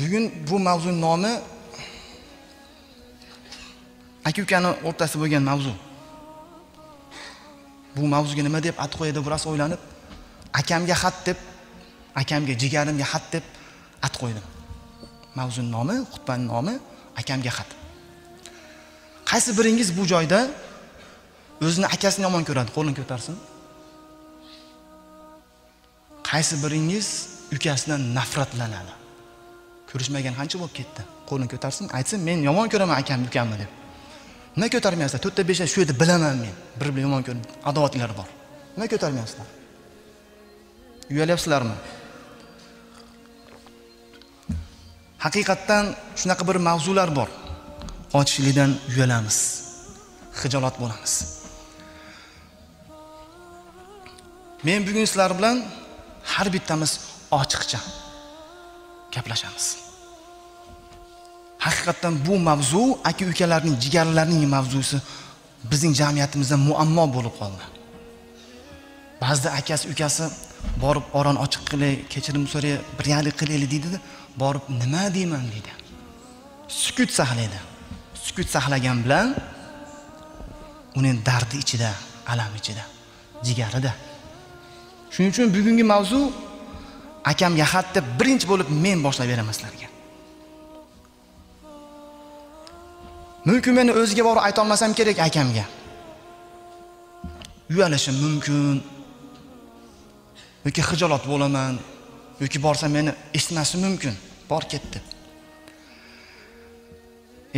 Bugun bu mavzuning nomi aka-ukaning o'rtasida bo'lgan mavzu. Bu mavzuga nima deb at qo'yadi biroz o'ylanib, akamga xat deb, akamga, jigarimga xat deb at qo'ydim. Mavzuning nomi, xutbaning nomi akamga xat. Qaysi biringiz bu joyda o'zini akasini yomon ko'radi? Qo'lini ko'tarsin. Qaysi biringiz ukasidan nafratlanadi? Ko'rishmagan qancha bo'lib ketdi? Qo'lini ko'tarsin, aytsin, men yomon ko'raman akamni, ukamni deb. Nima ko'tarmayapsizlar? 4 ta 5 ta shu yerda bilaman men. Bir-birini yomon ko'rib, adovatlar bor. Nima ko'tarmayapsizlar? Uyalyapsizlarmi? Haqiqatdan shunaqa bir mavzular bor. Ochiqlikdan uyalamiz, xijolat bo'lamiz. Men bugun sizlar bilan har bittamiz ochiqcha gaplashamiz. Haqiqatdan bu mavzu aka-ukalarning, jigarlarning mavzusi bizning jamiyatimizda muammo bo'lib qoldi. Ba'zida akasi, ukasi borib oron ochiq qilay, kechirim so'ray, birgalik qilaylik deydi, borib nima deyman deydi. Sukut saqlaydi. Sukut saqlagan bilan uning dardi ichida, alam ichida, jigarida. Shuning uchun bugungi mavzu akamga xat deb birinchi bo'lib men boshlab beraman sizlarga. Mumkin meni o'ziga borib ayta olmasam kerak akamga. Uyalishim mumkin. Yoki xijolat bo'laman, yoki borsam meni eshitmasi mumkin. Bor ketdi.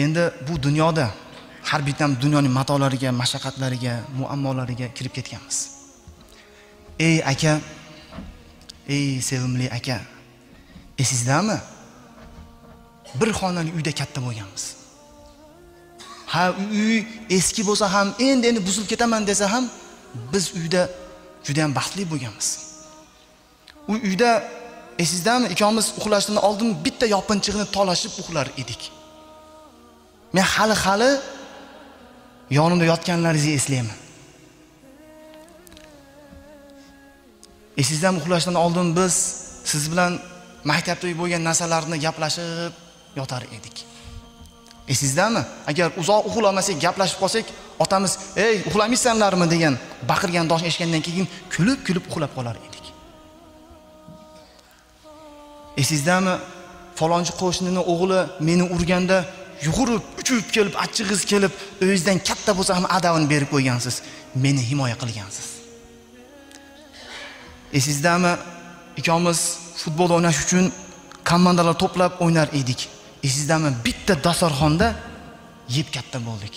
Endi bu dunyoda har bittamiz dunyoning matolariga, mashaqqatlariga, muammolariga kirib ketganmiz. Ey aka, ey sevimli aka, esizdami? Bir xonali uyda katta bo'lganmiz. Ha, uy eski bo'lsa ham, endi buzilib ketaman desa ham, biz uyda juda ham baxtli bo'lganmiz. U uyda esizdami, ikkomiz uxlashdan oldin bitta yopinchiqni tolashib uxlar edik. Men hali yonimda yotganlaringizni eslayman. Esizdami, uxlashdan oldin biz siz bilan maktabda bo'lgan narsalarni gaplashib yotar edik. Esizdami? Agar uzoq uxlamasak, gaplashib qolsak, otamiz, "Ey, uxlamaysanlarmi?" degan baqirgan tosh eshitgandan keyin kulib uxlab qolar edik. Esizdami? Falonchi qo'shnining o'g'li meni urganda yugurib, uchib kelib, achchig'iz kelib, o'zingizdan katta bo'lsa ham adavini berib qo'ygansiz, meni himoya qilgansiz. Esizdami? Ikkomiz futbol o'ynash uchun komandalar to'plab o'ynar edik. Esizdami? Bitta dasturxonda yeb katta bo'ldik.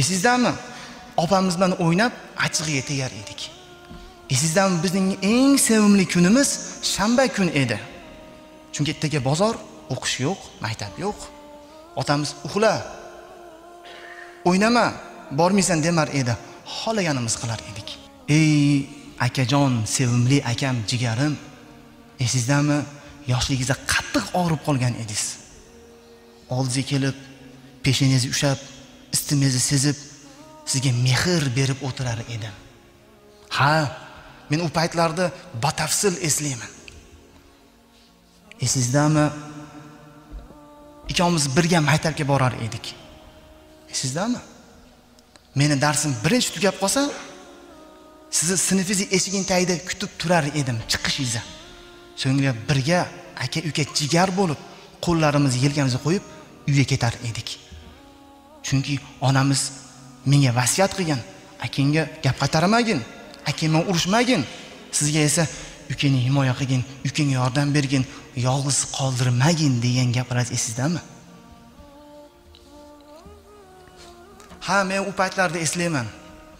Esizdami? Opamiz bilan o'ynab achchig'iga tegar edik. Esizdami? Bizning eng sevimli kunimiz shanba kun edi. Chunki ertaga bozor, o'qish yo'q, maktab yo'q. Otamiz uxla, o'ynama, bormaysan demar edi. Xolaganimiz qilar edik. Ey akajon, sevimli akam, jigarim, esizdami? Yoshligingizda qattiq og'rib qolgan edingiz. Oldingizga kelib, peshinangizni ushab, istingizni sezib, sizga mehr berib o'tirar edim. Ha, men u paytlarda batafsil eslayman. Esizdami? Ikkomiz birga maktabga borar edik. Esizdami? Meni darsim birinchi tugab qolsa, sizni sinfingiz eshigini tagida kutib turar edim chiqishingizni. So'ngra birga aka-uka jigar bo'lib, qo'llarimizni yelkamizga qo'yib, uyga ketar edik. Chunki onamiz menga vasiyat qilgan, akangga gap qaytarmagin, akangga urushmagin, sizga esa ukangni himoya qilgin, ukangga yordam bergin, yolg'iz qoldirmagin degan gaplar esizdami? Ha, men u paytlarda eslayman.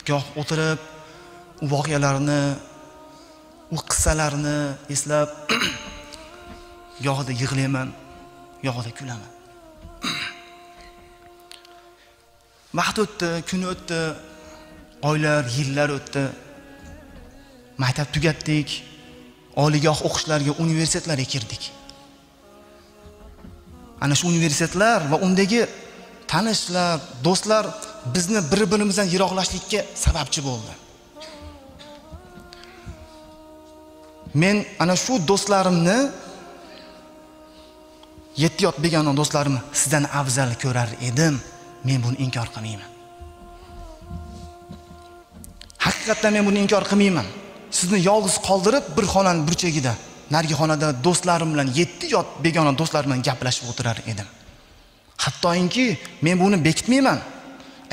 Goh o'tirib, u voqealarni, u qissalarni eslab, gohida yig'layman, gohida kulaman. Vaqt o'tdi, kun o'tdi, oylar, yillar o'tdi. Maktab tugatdik, oliygoh o'qishlarga, universitetlarga kirdik. Ana shu universitetlar va undagi tanishlar, do'stlar bizni bir-birimizdan yiroqlashlikka sababchi bo'ldi. Men ana shu do'stlarimni 7 yot begona do'stlarimni sizdan afzal ko'rar edim. Men buni inkor qilmayman. Haqiqatan men buni inkor qilmayman. Sizni yolg'iz qoldirib bir xonaning burchagida, narigi xonada do'stlarim bilan 7 yot begona do'stlarim bilan gaplashib o'tirar edim. Hattoki men buni bekitmayman.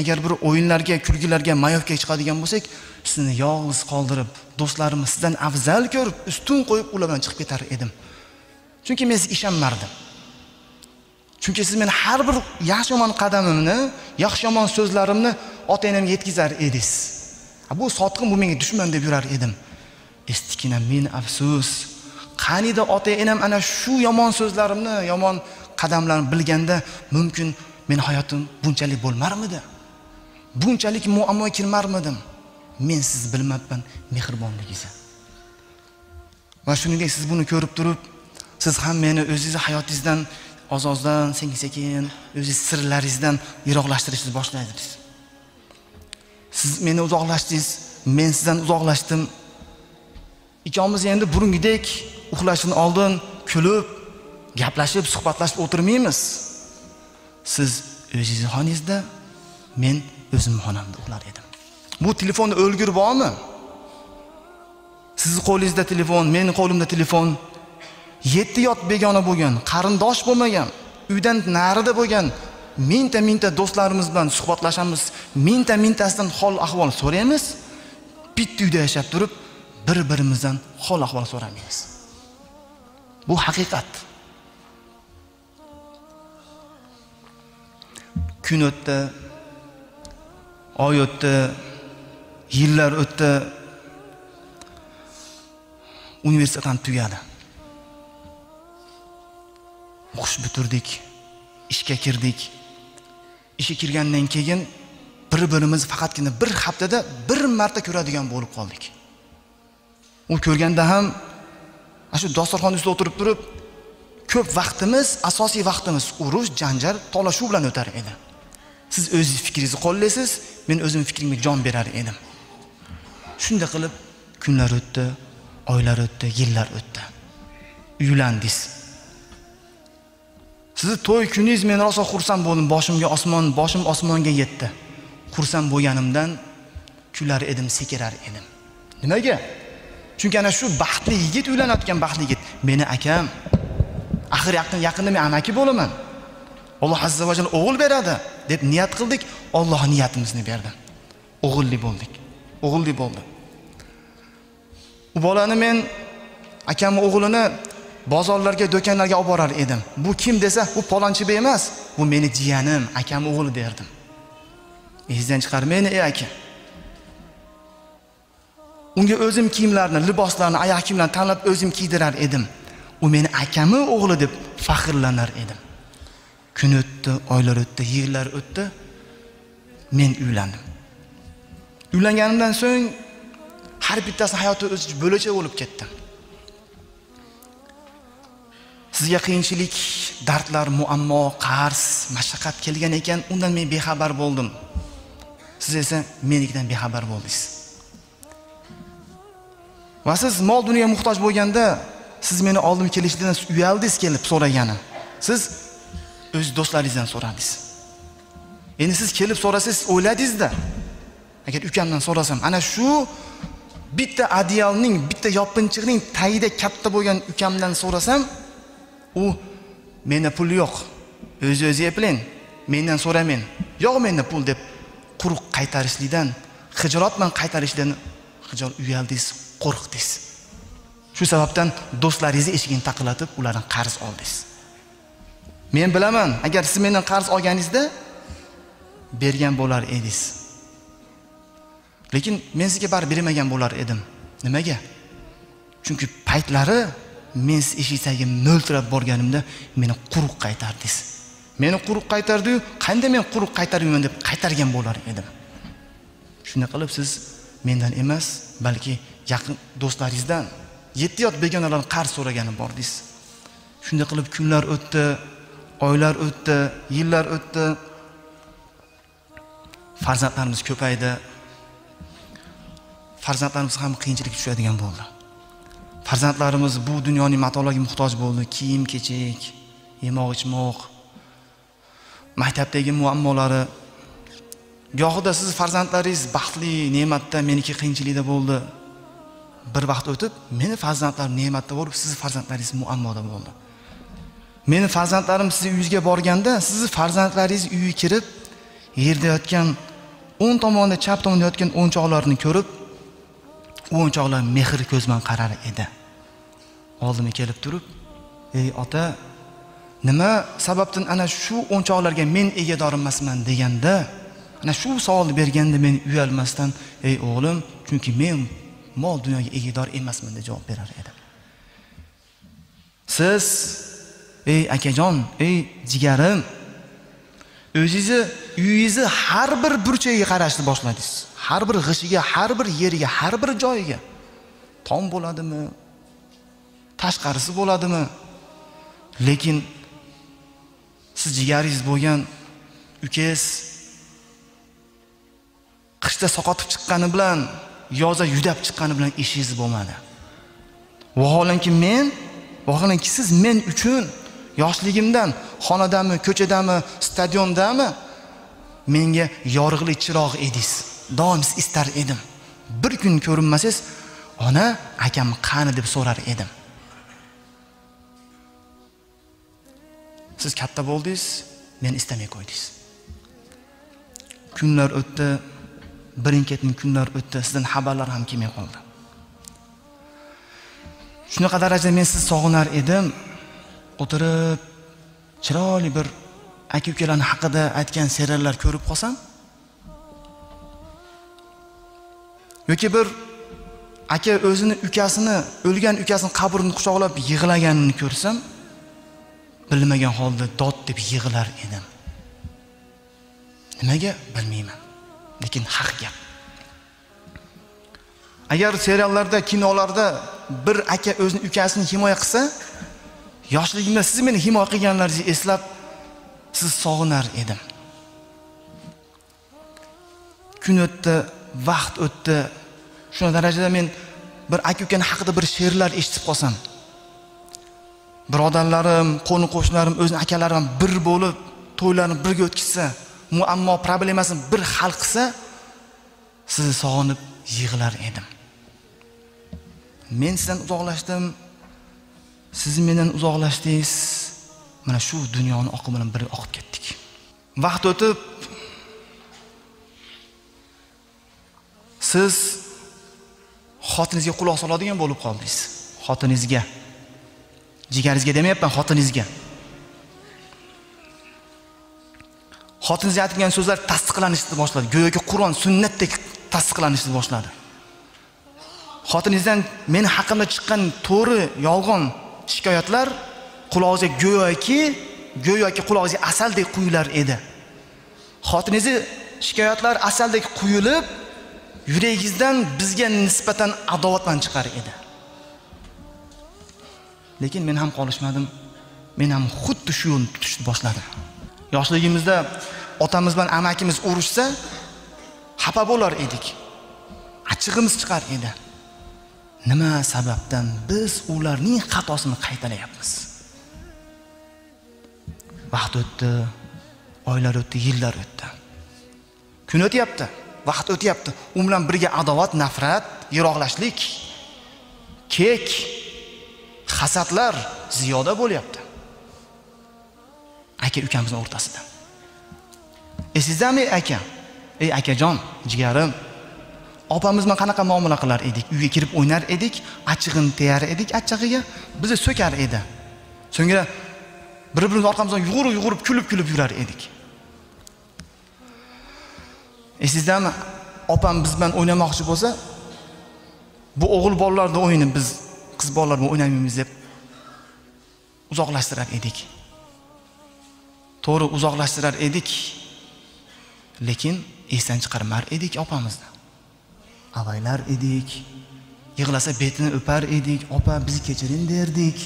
Agar bir o'yinlarga, kulgilarga, mayovga chiqadigan bo'lsak, sizni yolg'iz qoldirib, do'stlarimni sizdan afzal ko'rib, ustun qo'yib ular bilan chiqib ketar edim. Chunki men sizga ishonmardim. Chunki siz meni har bir yaxshi-yomon qadamimni, yaxshi-yomon so'zlarimni ota-onamga yetkazar edingiz. Bu sotqin, bu menga dushman deb yurar edim. Estikina men afsus. Qanida ota-onam ana shu yomon so'zlarimni, yomon qadamlarni bilganda, mumkin men hayotim bunchalik bo'lmarmidi? Bunchalik muammoga kirmarmidim? Men siz bilmabman mehribonligingizni. Va shuningdek siz buni ko'rib turib, siz ham meni o'zingiz hayotingizdan oz-ozdan, sekin-sekin o'zingiz sirlaringizdan yiroqlashtirishni boshladingiz. Siz meni uzoqlashdingiz, men sizdan uzoqlashdim. Ikkomiz endi burungidek uxlashdan oldin kulib, gaplashib, suhbatlashib o'tirmaymiz. Siz o'zingiz xonangizda, men o'zim xonamda uxlar edim. Bu telefonda o'lgur bormi? Siz qo'lingizda telefon, mening qo'limda telefon. 7 yot begona bo'lgan, qarindosh bo'lmagan, uydan narida bo'lgan mingta do'stlarimiz bilan suhbatlashamiz, mingtasidan hol ahvol so'raymiz. Bitta uyda yashab turib, bir-birimizdan hol ahvol so'ramaymiz. Bu haqiqat. Kun o'tdi, oy o'tdi, yillar o'tdi. Universitet ham tugadi. O'qish bitirdik, ishga kirdik. Ishga kirgandan keyin bir-birimiz faqatgina bir haftada bir marta ko'radigan bo'lib qoldik. U ko'rganda ham shu dasturxon ustida o'tirib turib, ko'p vaqtimiz, asosiy vaqtimiz urush, janjal, tolashuv bilan o'tar edi. Siz o'zingiz fikringizni qo'llaysiz, men o'zim fikrimga jon berar edim. Shunday qilib kunlar o'tdi, oylar o'tdi, yillar o'tdi. Uylandingiz. Sizni to'y kuningiz men rosa xursand bo'ldim. Boshim osmonga yetdi. Xursand bo'lganimdan kular edim, sekirar edim. Nimaga? Chunki ana shu baxtli yigit, uylanayotgan baxtli yigit meni akam. Axir yaqinda men amaki bo'laman. Alloh azza va jalla o'g'il beradi deb niyat qildik. Alloh niyatimizni berdi. O'g'illi bo'ldik. O'g'illi bo'ldi. U bolani men akam o'g'lini bozorlarga, do'konlarga olib borar edim. Bu kim desa, bu palonchi bey emas, bu meni jiyanim, akam o'g'li derdim. Esingizdan chiqarmayni, aka. Unga o'zim kiyimlarni, liboslarni, oyoq kiyimlarni tanlab o'zim kiydirar edim. U meni akami o'g'li deb faxrlanar edim. Kun o'tdi, oylar o'tdi, yillar o'tdi. Men uylandim. Uylanganimdan so'ng har bittasi hayoti o'zicha bo'lacha bo'lib ketdi. Sizga qiyinchilik, dardlar, muammo, qarz, mashaqqat kelgan ekan, undan men bexabar bo'ldim. Siz esa menikidan bexabar bo'ldingiz. Va siz mol dunyoga muhtoj bo'lganda, siz meni oldim kelishdan uyaldingiz, kelib so'ragani. Siz o'z do'stlaringizdan so'radingiz. Endi siz kelib so'rasangiz, o'yladingiz-da. Agar ukamdan so'rasam, ana shu bitta adiyalning, bitta yopinchiqning tagida katta bo'lgan ukamdan so'rasam, u menda pul yo'q. O'zi eplang, mendan so'ramen. Yo'q menda pul deb quruq qaytarishlikdan, xijolat bilan qaytarishdan uyaldingiz, qo'rqdingiz. Shu sababdan do'stlaringizni eshigini taqillatib, ulardan qarz oldingiz. Men bilaman, agar siz mendan qarz olganingizda bergan bo'lar edingiz. Lekin men sizga bar bermagan bo'lar edim. Nimaga? Chunki paytlari men siz eshikdagi mo'ltirab borganimda meni quruq qaytardingiz. Meni quruq qaytardi-yu, qanday men quruq qaytarmayman deb qaytargan bo'lar edim. Shunday qilib siz mendan emas, balki yaqin do'stlaringizdan 7 yot begonalardan qarz so'ragani bordingiz. Shunday qilib kunlar o'tdi, oylar o'tdi, yillar o'tdi. Farzandlarimiz ko'paydi. Farzandlarimiz ham qiyinchilik tushadigan bo'ldi. Farzandlarimiz bu dunyoning matolariga muhtoj bo'ldi. Kiyim-kechak, yemoq ichmoq, maktabdagi muammolari, gohida siz farzandlaringiz baxtli, ne'matda, meniki qiyinchilikda bo'ldi. Bir vaqt o'tib, meni farzandlarim ne'matda bo'lib, siz farzandlaringiz muammoda bo'ldi. Meni farzandlarim siz uyingizga borganda, siz farzandlaringiz uyiga kirib, yerda yotgan o'ng tomonda, chap tomonda yotgan o'yinchoqlarni ko'rib, o'yinchoqlar mehr ko'z bilan qarar edi. Oldimga kelib turib, "Ey ota, nima sababdan ana shu o'yinchoqlarga men egador emasman?" deganda, ana shu savolni berganda men uyalmasdan, "Ey o'g'lim, chunki men mol dunyoga egador emasman" deb javob berar edi. Siz, ey akajon, ey jigarim, o'zingizni uyingizni har bir burchagiga qarashni boshladingiz. Har bir g'ishiga, har bir yeriga, har bir joyiga. Tom bo'ladimi? Tashqarisi bo'ladimi? Lekin siz jigaringiz bo'lgan ukangiz qishda soqotib chiqqani bilan, yozda yudab chiqqani bilan ishingiz bo'lmadi. Vaholanki siz men uchun yoshligimdan xonadami, ko'chadami, stadiondami menga yorug'lik chiroq edingiz. Doim istar edim. Bir kun ko'rinmasangiz, "Ona, akam qani?" deb so'rar edim. Siz katta bo'ldingiz, men istamay qo'ydingiz. Kunlar o'tdi, birin-ketin kunlar o'tdi, sizdan xabarlar ham kelmay qoldi. Shunaqa darajada men sizni sog'inar edim. O'tirib, chiroyli bir aka-ukalarning haqida aytgan seriallar ko'rib qolsam, yoki bir aka o'zini ukasini, o'lgan ukasini qabrini quchoqlab yig'laganini ko'rsam, bilmagan holda dod deb yig'lar edim. Nimaga bilmayman, lekin haq gap. Agar seriallarda, kinolarda bir aka o'zini ukasini himoya qilsa, yoshligimda siz meni himoya qilganlaringizni eslab, siz sog'inar edim. Kun o'tdi, vaqt o'tdi. Shuna darajada men bir aka-ukaning haqida bir she'rlar eshitib qolsam, birodarlarim, qo'ni-qo'shnilarim, o'zini akalarim bir bo'lib to'ylarni birga o'tkazsa, muammo problemasini bir hal qilsa, sizni sog'inib yig'lar edim. Men sizdan uzoqlashdim, siz mendan uzoqlashdingiz. Mana shu dunyoni oqimi bilan bir oqib ketdik. Vaqt o'tib, siz xotiningizga quloq soladigan bo'lib qoldingiz. Xotiningizga, jigaringizga demayapman, xotiningizga. Xotiningizga aytgan so'zlar tasdiqlanishni boshladi. Go'yoki Qur'on, sunnatdek tasdiqlanishni boshladi. Xotiningizdan men haqimda chiqqan to'g'ri, yolg'on shikoyatlar qulog'ingizga go'yoki qulog'ingizga asaldek quyilar edi. Xotiningizning shikoyatlar asaldek quyilib, yuragingizdan bizga nisbatan adovat bilan chiqar edi. Lekin men ham qolishmadim. Men ham xuddi shu yo'lni tutishni boshladim. Yoshligimizda otamiz bilan amakimiz urushsa, xafa bo'lar edik. Achchig'imiz chiqar edi. Nima sababdan biz ularning xatosini qaytaryapmiz? Vaqt o'tdi, oylar o'tdi, yillar o'tdi. Kun o'tyapti, vaqt o'tyapti. U bilan birga adovat, nafrat, yiroqlashlik, kek, hasadlar ziyoda bo'lyapti. Aka-ukamizning o'rtasida. Esizdami aka? Ey akajon, jigarim, opamiz bilan qanaqa muomala qilar edik? Uyga kirib o'ynar edik, achchig'ini teyar edik, achchig'iga bizni so'kar edi. So'ngra bir-birimiz orqamizdan yugurib kulib yurar edik. Esizdami? Opam biz bilan o'ynamoqchi bo'lsa, bu o'g'il bolalarning o'yini biz qiz bolalar bilan o'ynaymiz deb uzoqlashtirar edik. To'g'ri, uzoqlashtirar edik. Lekin esdan chiqarmar edik opamizni. Avaylar edik. Yig'lasa betini o'par edik. Opa, bizni kechiring derdik.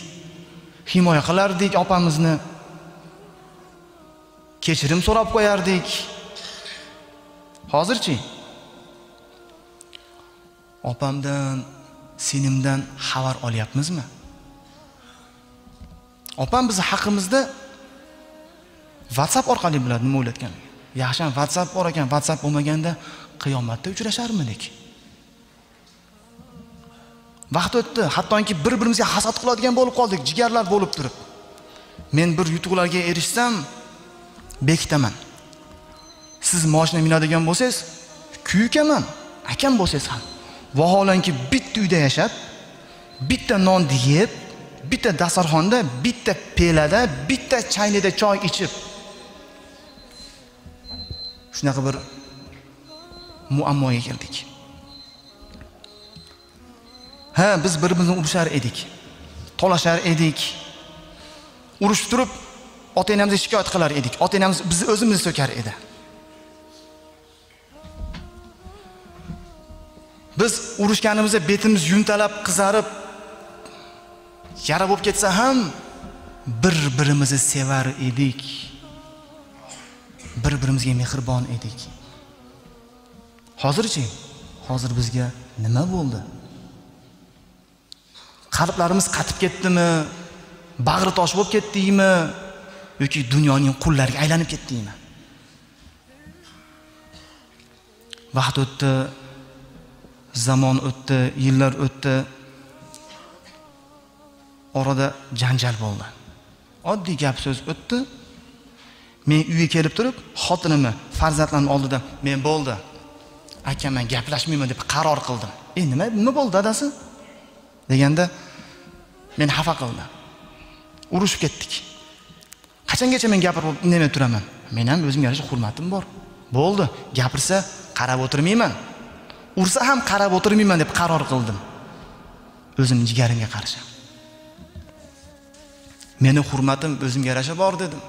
Himoya qilardik opamizni. Kechirim so'rab qo'yardik. Hozirchi opamdan, sinimdan xabar olyapmizmi? Opam bizni haqimizda WhatsApp orqali biladi nima o'ylayotganini. Yaxshi ham WhatsApp bor ekan, WhatsApp bo'lmaganda qiyomatda uchrasharmidik? Vaqt o'tdi, hattoki bir-birimizga hasad qiladigan bo'lib qoldik, jigarlar bo'lib turib. Men bir yutuqlarga erishsam, bekitaman. Siz mashina minadigan bo'lsangiz, kuyukaman, akam bo'lsangiz ham. Vaholanki bitta uyda yashab, bitta non yeb, bitta dasturxonda, bitta pelada, bitta chaynida choy ichib, shunaqa bir muammoga keldik. Ha, biz bir-birimizni urushar edik, tolashar edik. Urushib turib, ota-onamizga shikoyat qilar edik. Ota-onamiz bizni o'zimizni so'kar edi. Biz urushganimizda betimiz yuntalab, qizarib, yara bo'lib ketsa ham bir-birimizni sevar edik. Bir-birimizga mehribon edik. Hozirchi, hozir bizga nima bo'ldi? Qalblarimiz qatib ketdimi? Bag'ri tosh bo'lib ketdikmi? Yoki dunyoning qullariga aylanib ketdikmi? Vaqt o'tdi, zamon o'tdi, yillar o'tdi. Orada janjal bo'ldi. Oddiy gap so'z o'tdi. Men uyga kelib turib, xotinimni, farzandlarimning oldida men bo'ldi. Aka, men gaplashmayman deb qaror qildim. Nima bo'ldi dadasi? Deganda men xafa qildi. Urushib ketdik. Qachongacha men gapirib indamay turaman? Men ham o'zimga yarasha hurmatim bor. Bo'ldi, gapirsa qarab o'tirmayman. Ursa ham qarab o'tirmayman deb qaror qildim. O'zimning jigarimga qarshi. Meni hurmatim o'zimga yarasha bor dedim.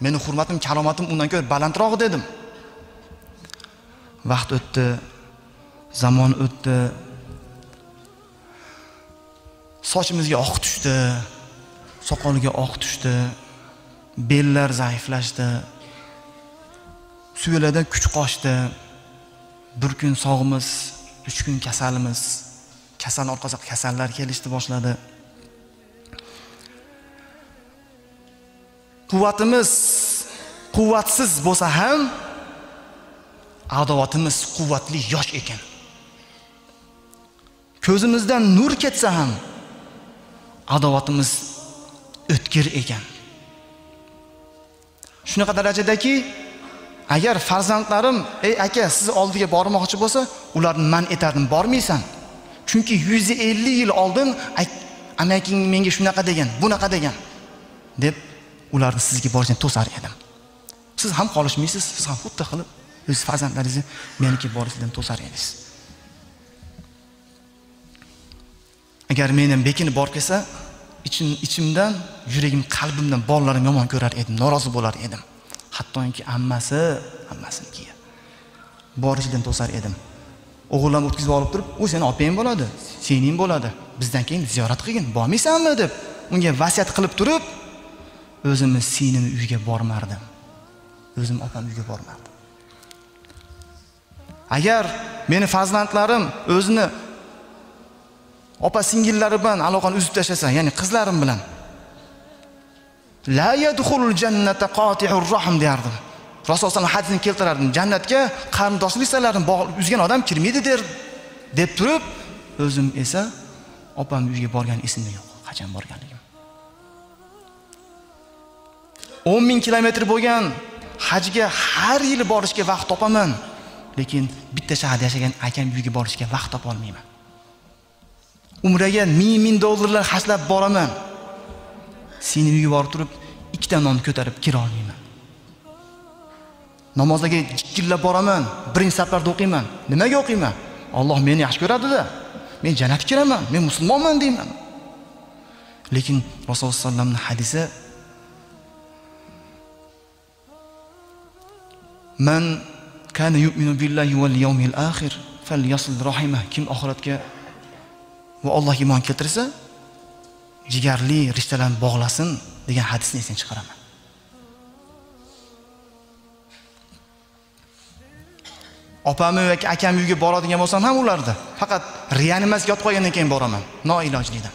Meni hurmatim, kalomatim undan ko'ra balandroq dedim. Vaqt o'tdi, zamon o'tdi. Sochimizga oq tushdi, soqoliga oq tushdi, bellar zaiflashdi, suyalardan kuch qochdi. Bir kun sog'imiz, 3 kun kasalimiz, kasal orqasiga kasallar kelishdi boshladi. Quvvatimiz quvvatsiz bo'lsa ham adovatimiz quvvatli yosh ekan. Ko'zimizdan nur ketsa ham adovatimiz o'tkir ekan. Shunaqa darajadaki, agar farzandlarim, "Ey aka, siz oldiga bormoqchi bo'lsa, ularni man etardim, bormaysan. Chunki 150 yil oldin amaking menga shunaqa degan, bunaqa degan" deb ularni sizga borishni to'sar edim. Siz ham qolishmaysiz, siz ham xuddi qilib o'z farzandlaringizni meniki borishdan to'sar edingiz. Agar mening bekinib borib kelsa, ichimdan, yuragim, qalbimdan bolalarim yomon ko'rar edim, norozi bo'lar edim. Hattoki hammasiniki borishidan to'sar edim. O'g'illarni o'tkazib olib turib, "U seni opang bo'ladi, sening bo'ladi. Bizdan keyin ziyorat qilgin, bormaysanmi?" deb unga vasiyat qilib turib, o'zimni singlimni uyiga bormardim. O'zim opam uyiga bormardim. Agar meni farzandlarim o'zini opa singillari bilan aloqani uzib tashlasa, ya'ni qizlarim bilan, la yadkhulul jannata qati'ur rahm derdim. Rasululloh sollallohu hadisini keltirardim. Jannatga qarindoshlik sirlarini uzgan odam kirmaydi deb turib, o'zim esa opam uyiga borgan esimda yo'q. Qachon borganligim. 10 ming kilometr bo'lgan hajga har yil borishga vaqt topaman, lekin bitta shaharda yashagan akam uyiga borishga vaqt topa olmayman. Umraga ming dollarlar xarjlab boraman. Seni uyiga borib turib, 2 ta non ko'tarib kira olmayman. Namozga jikkillab boraman, birinchi saflarda o'qiyman. Nimaga o'qiyman? Alloh meni yaxshi ko'radi-da. Men jannatga kiraman, men musulmonman deyman. Lekin Rasululloh sollallohu alayhi vasallamning hadisi, "Man kana yu'minu billahi wal yawmil akhir falyasil rahimah." Kim oxiratga va Allohga iymon keltirsa, jigarli rishtalarni bog'lasin degan hadisni esdan chiqaraman. Opam yoki akam uyiga boradigan bo'lsam ham ularda faqat reanimatsiyaga yotib qolgandan keyin boraman. Noilojlikdan.